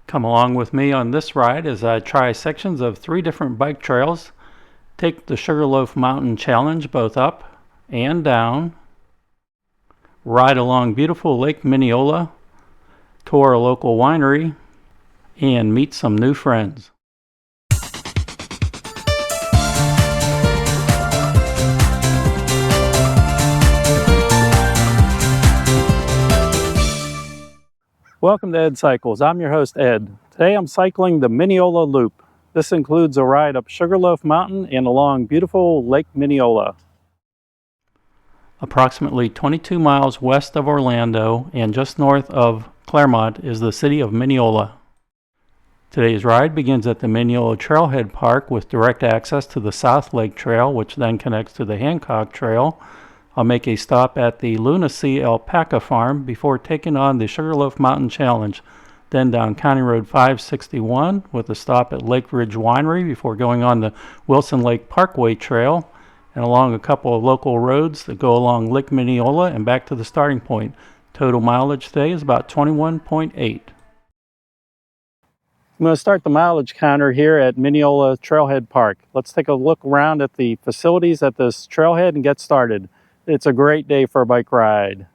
Come along with me on this ride as I try sections of 3 different bike trails, take the Sugarloaf Mountain Challenge both up and down, ride along beautiful Lake Minneola, tour a local winery, and meet some new friends. Welcome to Ed Cycles. I'm your host, Ed. Today I'm cycling the Minneola Loop. This includes a ride up Sugarloaf Mountain and along beautiful Lake Minneola. Approximately 22 miles west of Orlando and just north of Claremont is the city of Minneola. Today's ride begins at the Minneola Trailhead Park with direct access to the South Lake Trail, which then connects to the Hancock Trail. I'll make a stop at the LunaSea Alpaca farm before taking on the Sugarloaf Mountain Challenge, then down County Road 561 with a stop at Lakeridge Winery before going on the Wilson Lake Parkway Trail and along a couple of local roads that go along Lake Minneola and back to the starting point. Total mileage today is about 21.8. I'm going to start the mileage counter here at Minneola Trailhead Park. Let's take a look around at the facilities at this trailhead and get started. It's a great day for a bike ride.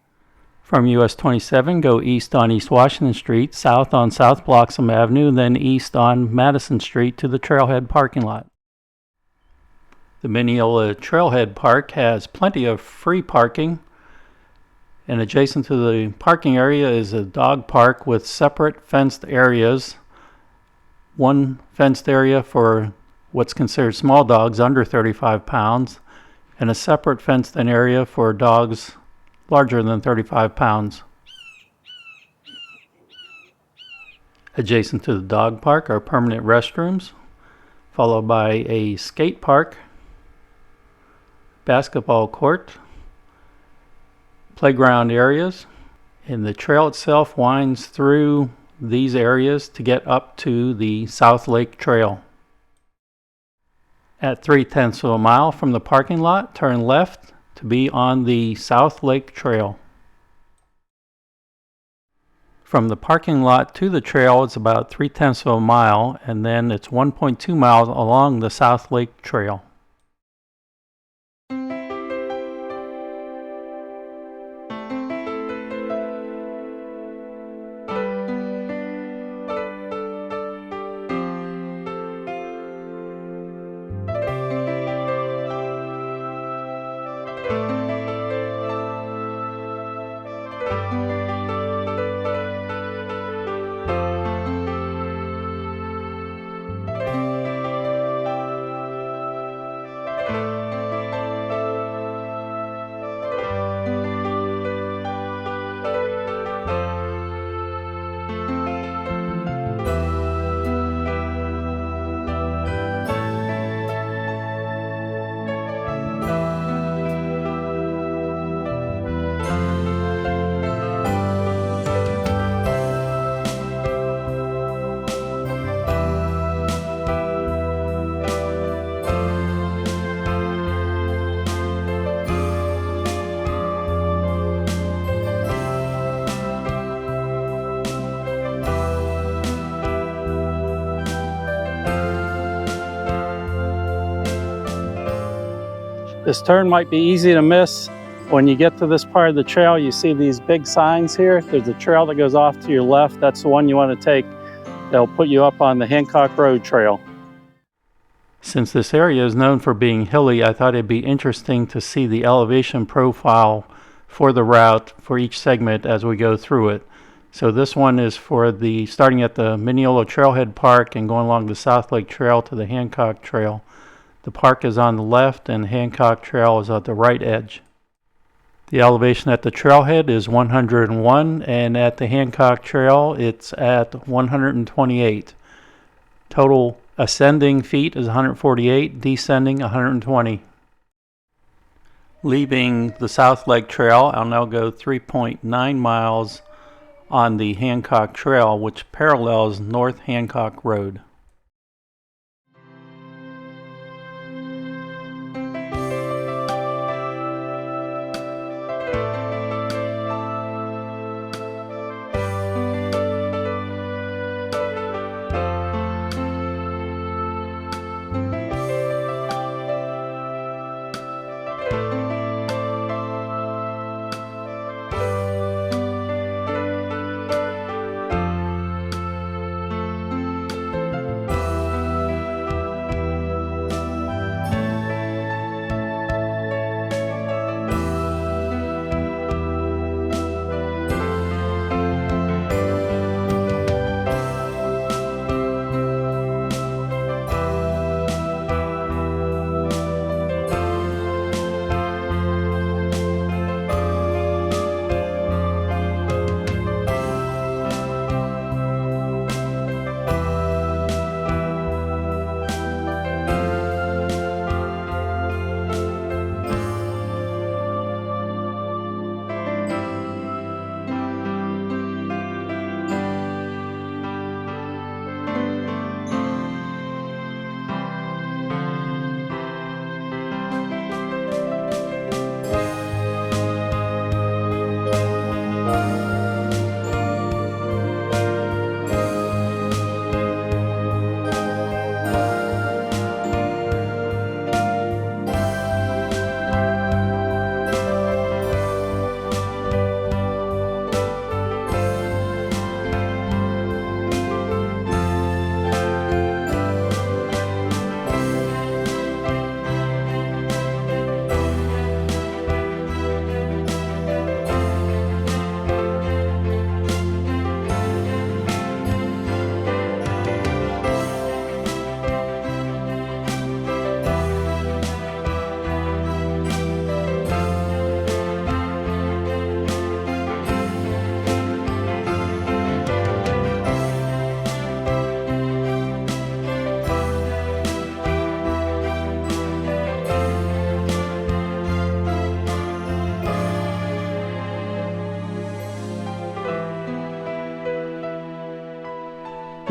From US 27, go east on East Washington Street, south on South Bloxham Avenue, then east on Madison Street to the trailhead parking lot. The Minneola Trailhead Park has plenty of free parking, and adjacent to the parking area is a dog park with separate fenced areas. One fenced area for what's considered small dogs under 35 pounds, and a separate fenced-in area for dogs larger than 35 pounds. Adjacent to the dog park are permanent restrooms, followed by a skate park, basketball court, playground areas, and the trail itself winds through these areas to get up to the South Lake Trail. At 3/10 of a mile from the parking lot, turn left to be on the South Lake Trail. From the parking lot to the trail, it's about 3/10 of a mile, and then it's 1.2 miles along the South Lake Trail. This turn might be easy to miss. When you get to this part of the trail, you see these big signs here. There's a trail that goes off to your left. That's the one you want to take. They'll put you up on the Hancock Road Trail. Since this area is known for being hilly, I thought it'd be interesting to see the elevation profile for the route for each segment as we go through it. So this one is for the starting at the Minneola Trailhead Park and going along the South Lake Trail to the Hancock Trail. The park is on the left and Hancock Trail is at the right edge. The elevation at the trailhead is 101, and at the Hancock Trail it's at 128. Total ascending feet is 148, descending 120. Leaving the South Lake Trail, I'll now go 3.9 miles on the Hancock Trail, which parallels North Hancock Road.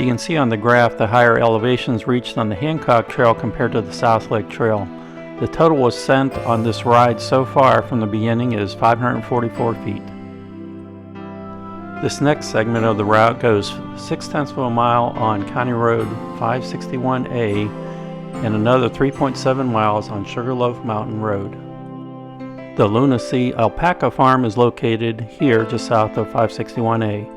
you can see on the graph the higher elevations reached on the Hancock Trail compared to the South Lake Trail. The total ascent on this ride so far from the beginning is 544 feet. This next segment of the route goes 0.6 of a mile on County Road 561A and another 3.7 miles on Sugarloaf Mountain Road. The LunaSea Alpaca farm is located here just south of 561A.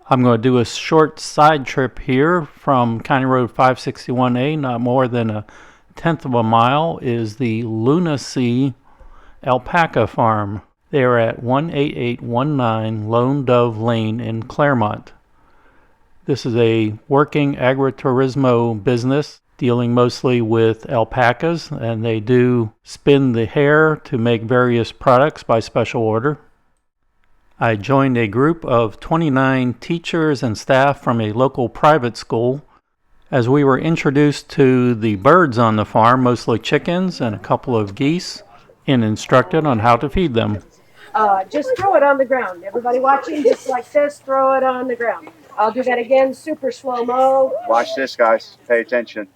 I'm going to do a short side trip here from County Road 561A, not more than 1/10 of a mile, is the LunaSea Alpaca Farm. They are at 18819 Lone Dove Lane in Claremont. This is a working agriturismo business dealing mostly with alpacas, and they do spin the hair to make various products by special order. I joined a group of 29 teachers and staff from a local private school as we were introduced to the birds on the farm, mostly chickens and a couple of geese, and instructed on how to feed them. Just throw it on the ground. Everybody watching, just like this, throw it on the ground. I'll do that again, super slow-mo. Watch this, guys. Pay attention.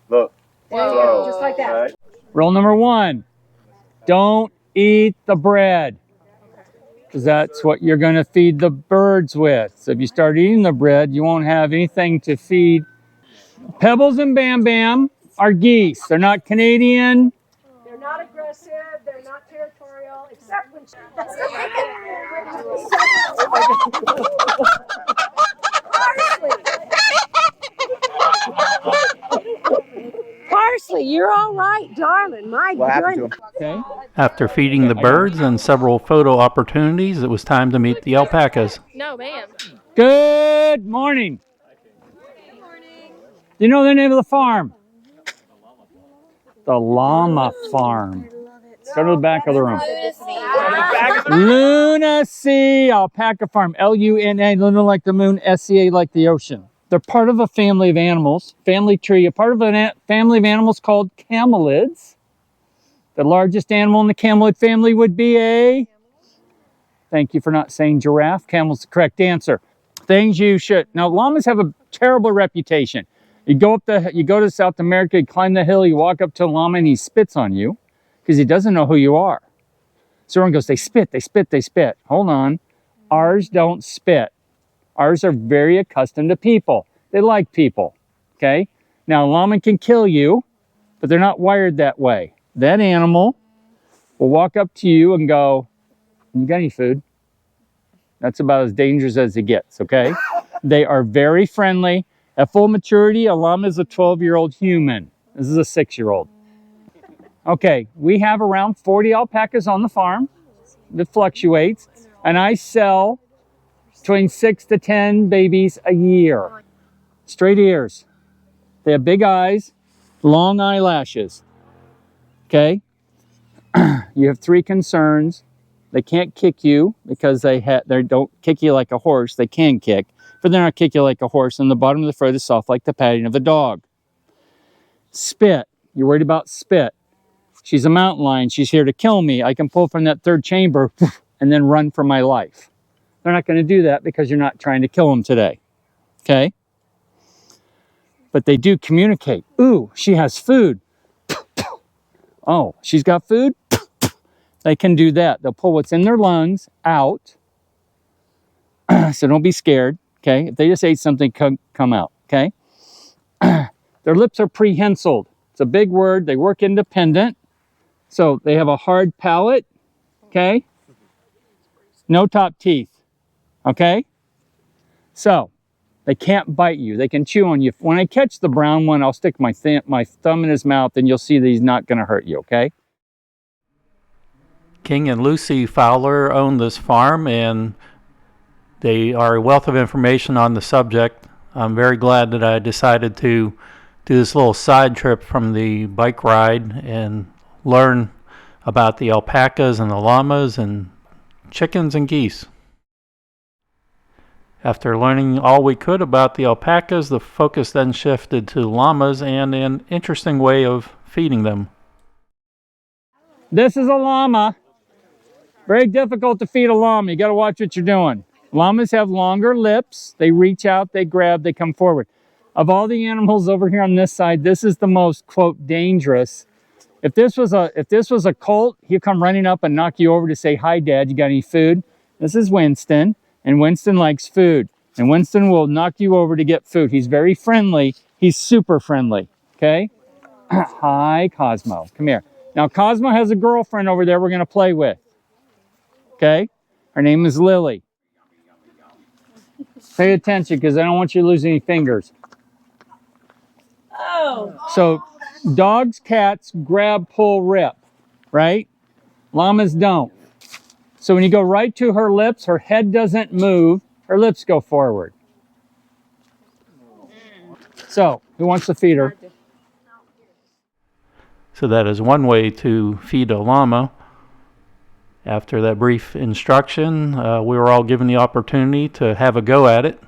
Look. There you go, just like that. Right. Rule number 1, don't eat the bread, because that's what you're going to feed the birds with. So if you start eating the bread, you won't have anything to feed. Pebbles and Bam Bam are geese. They're not Canadian. They're not aggressive, they're not territorial, except when... Parsley, you're all right, darling. My What happened to goodness. him? Okay. After feeding the birds and several photo opportunities, it was time to meet the alpacas. No, ma'am. Good morning. Good morning. Do you know the name of the farm? The Llama Farm. Go to the back of the room. LunaSea Alpaca Farm. L-U-N-A, Luna like the moon, S-E-A like the ocean. They're part of a family of animals, family tree, a part of a family of animals called camelids. The largest animal in the camelid family would be a... Thank you for not saying giraffe. Camel's the correct answer. Things you should... Now, llamas have a terrible reputation. You go to South America, you climb the hill, you walk up to a llama and he spits on you because he doesn't know who you are. So everyone goes, they spit, they spit, they spit. Hold on. Ours don't spit. Ours are very accustomed to people. They like people, okay? Now, a llama can kill you, but they're not wired that way. That animal will walk up to you and go, you got any food? That's about as dangerous as it gets, okay? They are very friendly. At full maturity, a llama is a 12-year-old human. This is a 6-year-old. Okay, we have around 40 alpacas on the farm. It fluctuates. And I sell between 6 to 10 babies a year. Straight ears. They have big eyes, long eyelashes. Okay? You have 3 concerns. They can't kick you because they don't kick you like a horse. They can kick, but they're not kick you like a horse. And the bottom of the throat is soft like the padding of a dog. Spit. You're worried about spit. She's a mountain lion. She's here to kill me. I can pull from that 3rd chamber and then run for my life. They're not going to do that because you're not trying to kill them today. Okay? But they do communicate. Ooh, she has food. Oh, she's got food? They can do that. They'll pull what's in their lungs out. So don't be scared. Okay? If they just ate something, come out. Okay? Their lips are prehensiled. It's a big word. They work independent. So they have a hard palate. Okay? No top teeth. Okay? So they can't bite you. They can chew on you. When I catch the brown one, I'll stick my thumb in his mouth and you'll see that he's not going to hurt you. Okay? King and Lucy Fowler own this farm, and they are a wealth of information on the subject. I'm very glad that I decided to do this little side trip from the bike ride and learn about the alpacas and the llamas and chickens and geese. After learning all we could about the alpacas, the focus then shifted to llamas and an interesting way of feeding them. This is a llama. Very difficult to feed a llama. You got to watch what you're doing. Llamas have longer lips. They reach out, they grab, they come forward. Of all the animals over here on this side, this is the most, quote, dangerous. If this was a colt, he'll come running up and knock you over to say, "Hi, Dad, you got any food?" This is Winston, and Winston likes food. And Winston will knock you over to get food. He's very friendly. He's super friendly, okay? Hi, Cosmo. Come here. Now, Cosmo has a girlfriend over there we're going to play with, okay? Her name is Lily. Pay attention, because I don't want you to lose any fingers. Oh. So, dogs, cats, grab, pull, rip, right? Llamas don't. So when you go right to her lips, her head doesn't move, her lips go forward. So, who wants to feed her? So that is one way to feed a llama. After that brief instruction, we were all given the opportunity to have a go at it.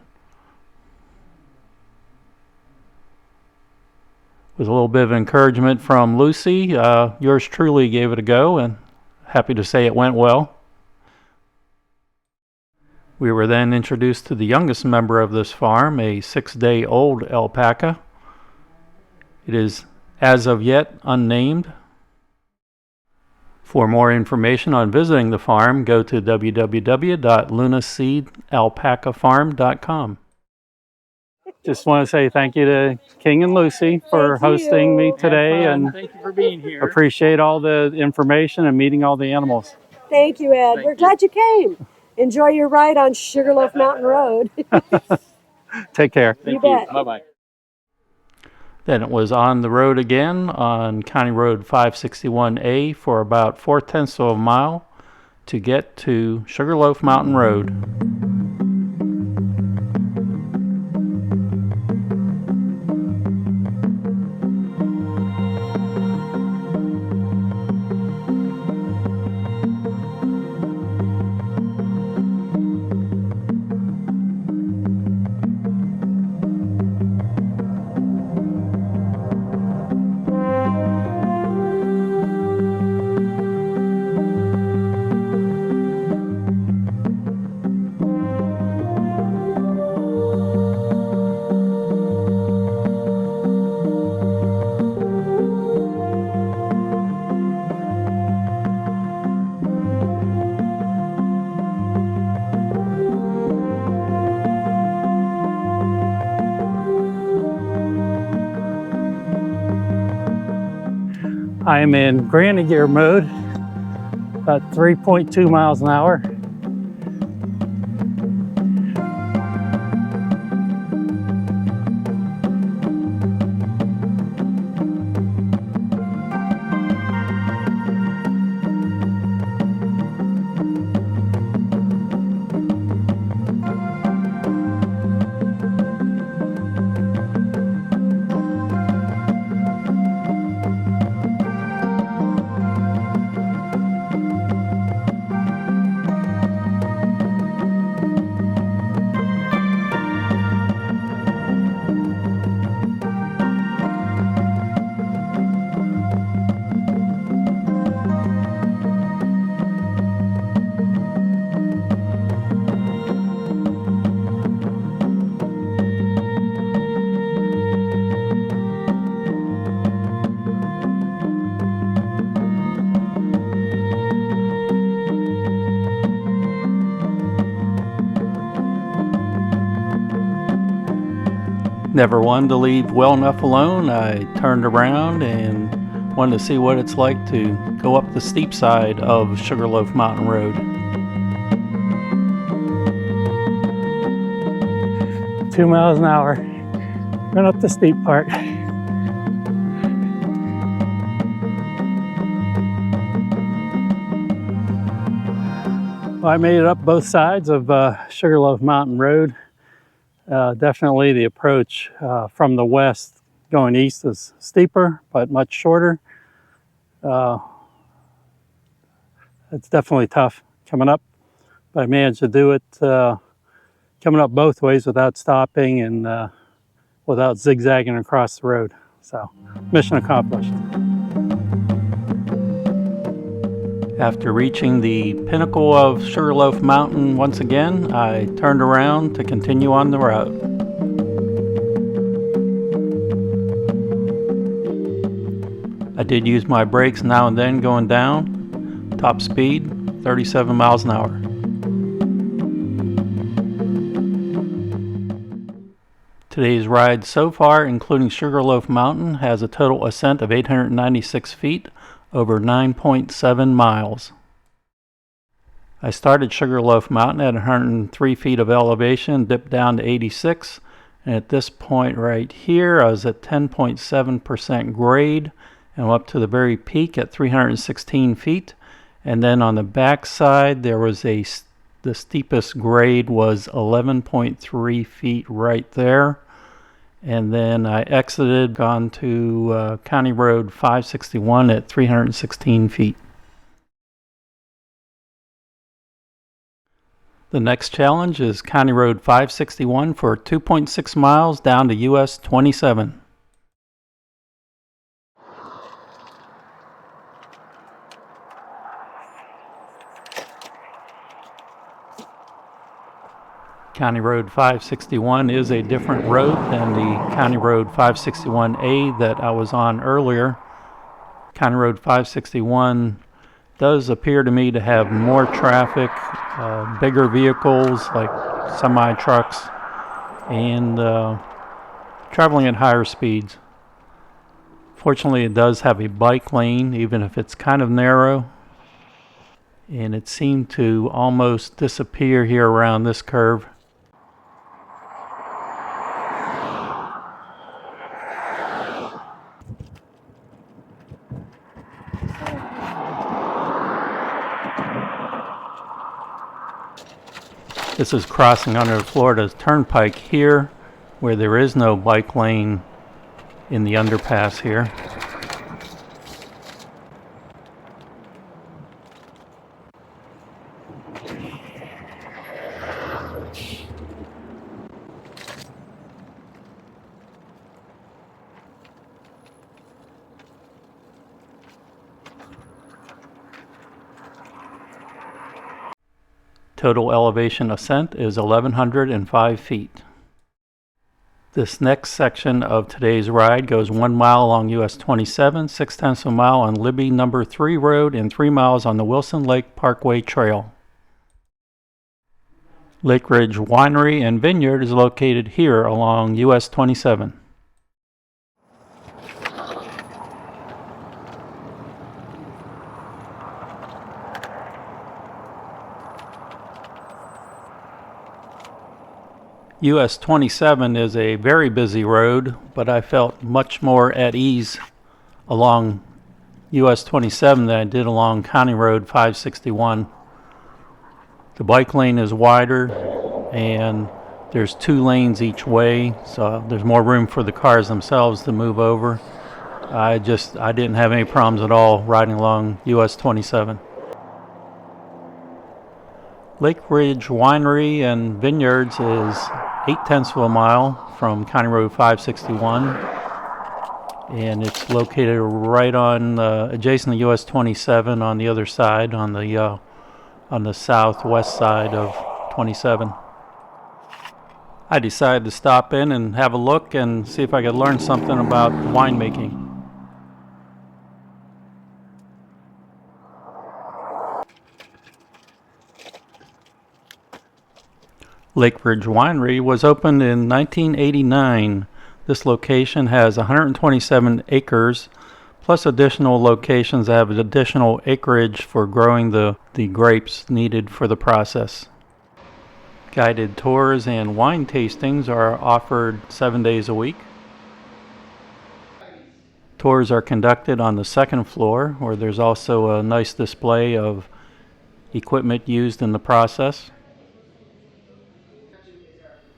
With a little bit of encouragement from Lucy, yours truly gave it a go, and happy to say it went well. We were then introduced to the youngest member of this farm, a 6-day-old alpaca. It is, as of yet, unnamed. For more information on visiting the farm, go to www.LunaSeaAlpacaFarm.com. Just want to say thank you to King and Lucy for hosting me today, and thank you for being here. appreciate all the information and meeting all the animals. Thank you, Ed. We're glad you came. Enjoy your ride on Sugarloaf Mountain Road. Take care. You bet. Bye-bye. Then it was on the road again on County Road 561A for about 4/10 of a mile to get to Sugarloaf Mountain Road. I am in granny gear mode, about 3.2 miles an hour. Never wanted to leave well enough alone. I turned around and wanted to see what it's like to go up the steep side of Sugarloaf Mountain Road. 2 miles an hour, going up the steep part. Well, I made it up both sides of Sugarloaf Mountain Road. Definitely the approach from the west going east is steeper, but much shorter. It's definitely tough coming up, but I managed to do it. Kind coming up both ways without stopping and without zigzagging across the road. So, mission accomplished. After reaching the pinnacle of Sugarloaf Mountain once again, I turned around to continue on the road. I did use my brakes now and then going down. Top speed, 37 miles an hour. Today's ride so far, including Sugarloaf Mountain, has a total ascent of 896 feet over 9.7 miles. I started Sugarloaf Mountain at 103 feet of elevation, dipped down to 86, and at this point right here I was at 10.7% grade and up to the very peak at 316 feet. And then on the back side there was the steepest grade was 11.3 feet right there. And then I exited, gone to County Road 561 at 316 feet. The next challenge is County Road 561 for 2.6 miles down to US 27. County Road 561 is a different road than the County Road 561A that I was on earlier. County Road 561 does appear to me to have more traffic, bigger vehicles like semi-trucks, and traveling at higher speeds. Fortunately, it does have a bike lane, even if it's kind of narrow, and it seemed to almost disappear here around this curve. This is crossing under the Florida Turnpike here, where there is no bike lane in the underpass here. Total elevation ascent is 1,105 feet. This next section of today's ride goes 1 mile along US 27, 0.6 of a mile on Libby No. 3 Road, and 3 miles on the Wilson Lake Parkway Trail. Lakeridge Winery and Vineyard is located here along US 27. US 27 is a very busy road, but I felt much more at ease along US 27 than I did along County Road 561. The bike lane is wider and there's 2 lanes each way, so there's more room for the cars themselves to move over. I didn't have any problems at all riding along US 27. Lakeridge Winery and Vineyards is 0.8 of a mile from County Road 561, and it's located right on adjacent to US 27 on the other side, on the southwest side of 27. I decided to stop in and have a look and see if I could learn something about winemaking. Lakeridge Winery was opened in 1989. This location has 127 acres, plus additional locations that have additional acreage for growing the grapes needed for the process. Guided tours and wine tastings are offered 7 days a week. Tours are conducted on the second floor, where there's also a nice display of equipment used in the process.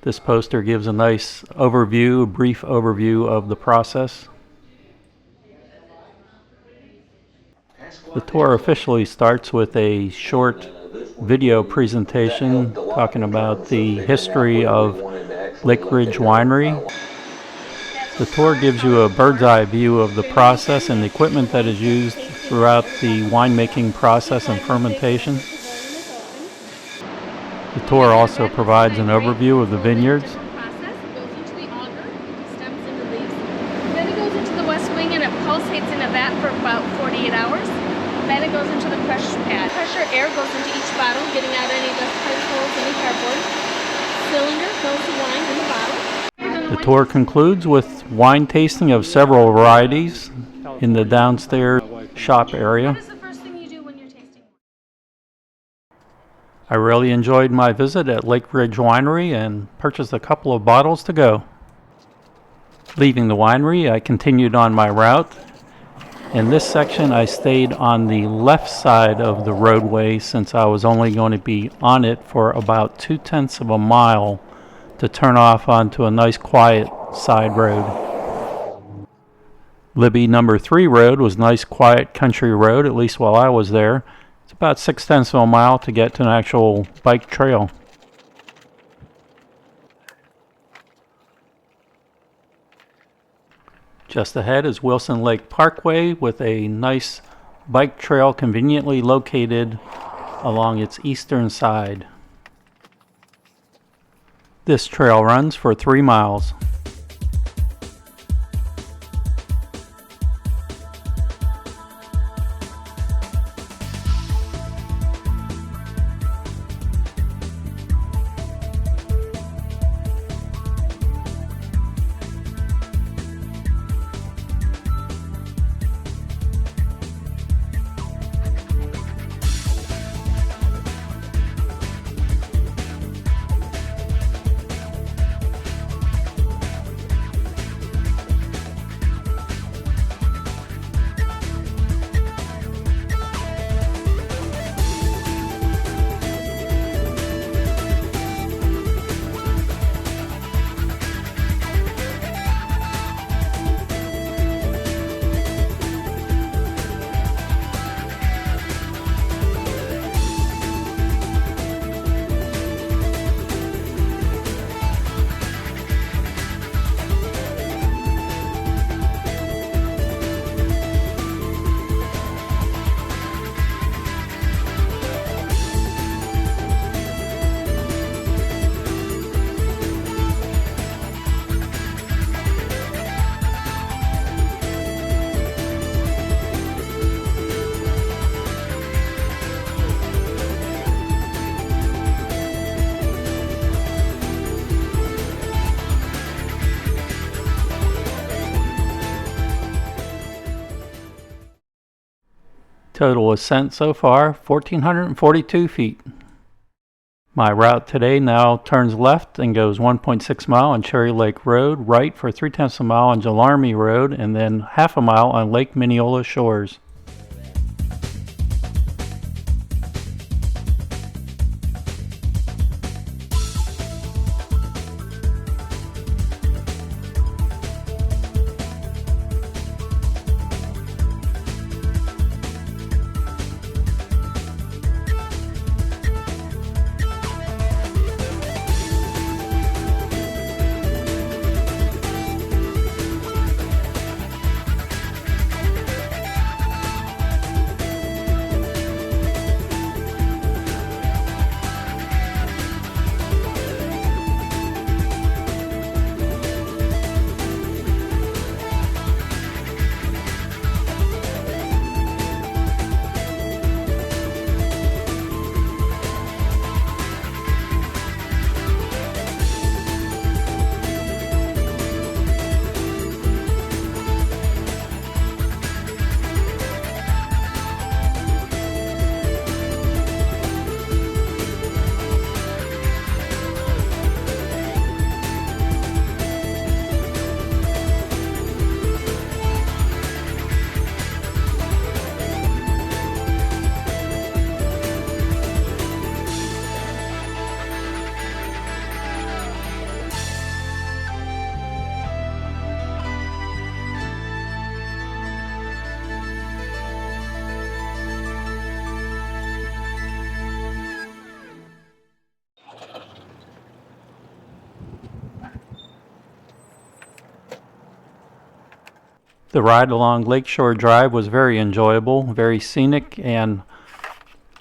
This poster gives a nice overview, a brief overview of the process. The tour officially starts with a short video presentation talking about the history of Lakeridge Winery. The tour gives you a bird's eye view of the process and the equipment that is used throughout the winemaking process and fermentation. The tour also provides an overview of the vineyards. It goes into the auger, into stems, into leaves. Then it goes into the west wing and it pulsates in a vat for about 48 hours. Then it goes into the crush pad. Pressure air goes into each bottle, getting out any dust particles, any cardboard. Cylinder fills the wine in the bottle. The tour concludes with wine tasting of several varieties in the downstairs shop area. What is the first thing you do when you're tasting? I really enjoyed my visit at Lakeridge Winery and purchased a couple of bottles to go. Leaving the winery, I continued on my route. In this section, I stayed on the left side of the roadway since I was only going to be on it for about 2/10 of a mile to turn off onto a nice quiet side road. Libby number 3 road was a nice quiet country road, at least while I was there. It's about 6/10 of a mile to get to an actual bike trail. Just ahead is Wilson Lake Parkway with a nice bike trail conveniently located along its eastern side. This trail runs for 3 miles. Total ascent so far, 1,442 feet. My route today now turns left and goes 1.6 mile on Cherry Lake Road, right for 3/10 of a mile on Jellarmy Road, and then half a mile on Lake Minneola shores. The ride along Lakeshore Drive was very enjoyable, very scenic, and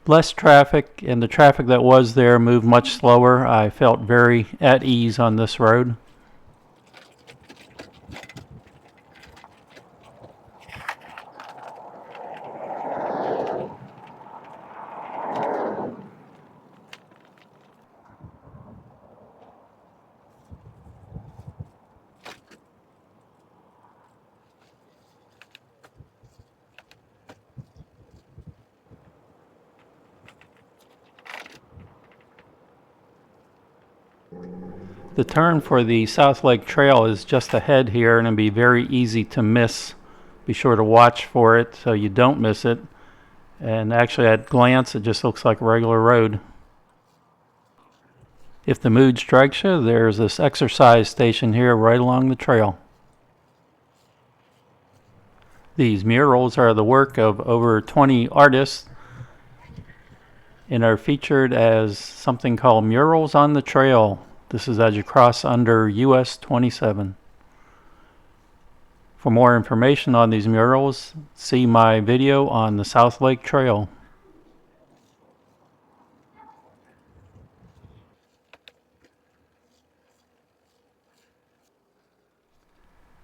less traffic, and the traffic that was there moved much slower. I felt very at ease on this road. The turn for the South Lake Trail is just ahead here, and it'll be very easy to miss. Be sure to watch for it so you don't miss it. And actually, at glance, it just looks like a regular road. If the mood strikes you, there's this exercise station here right along the trail. These murals are the work of over 20 artists and are featured as something called Murals on the Trail. This is as you cross under US 27. For more information on these murals, see my video on the South Lake Trail.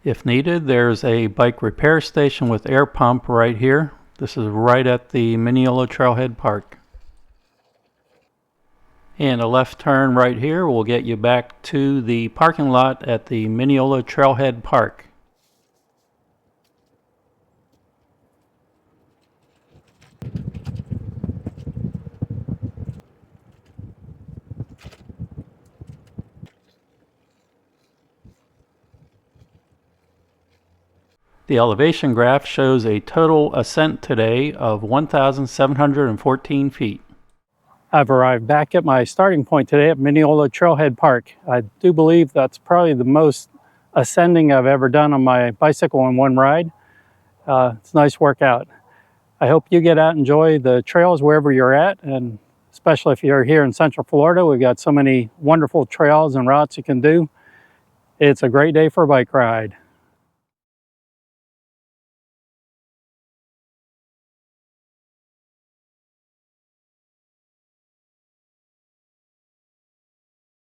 If needed, there's a bike repair station with air pump right here. This is right at the Minneola Trailhead Park. And a left turn right here will get you back to the parking lot at the Minneola Trailhead Park. The elevation graph shows a total ascent today of 1,714 feet. I've arrived back at my starting point today at Minneola Trailhead Park. I do believe that's probably the most ascending I've ever done on my bicycle in one ride. It's a nice workout. I hope you get out and enjoy the trails wherever you're at, and especially if you're here in Central Florida. We've got so many wonderful trails and routes you can do. It's a great day for a bike ride.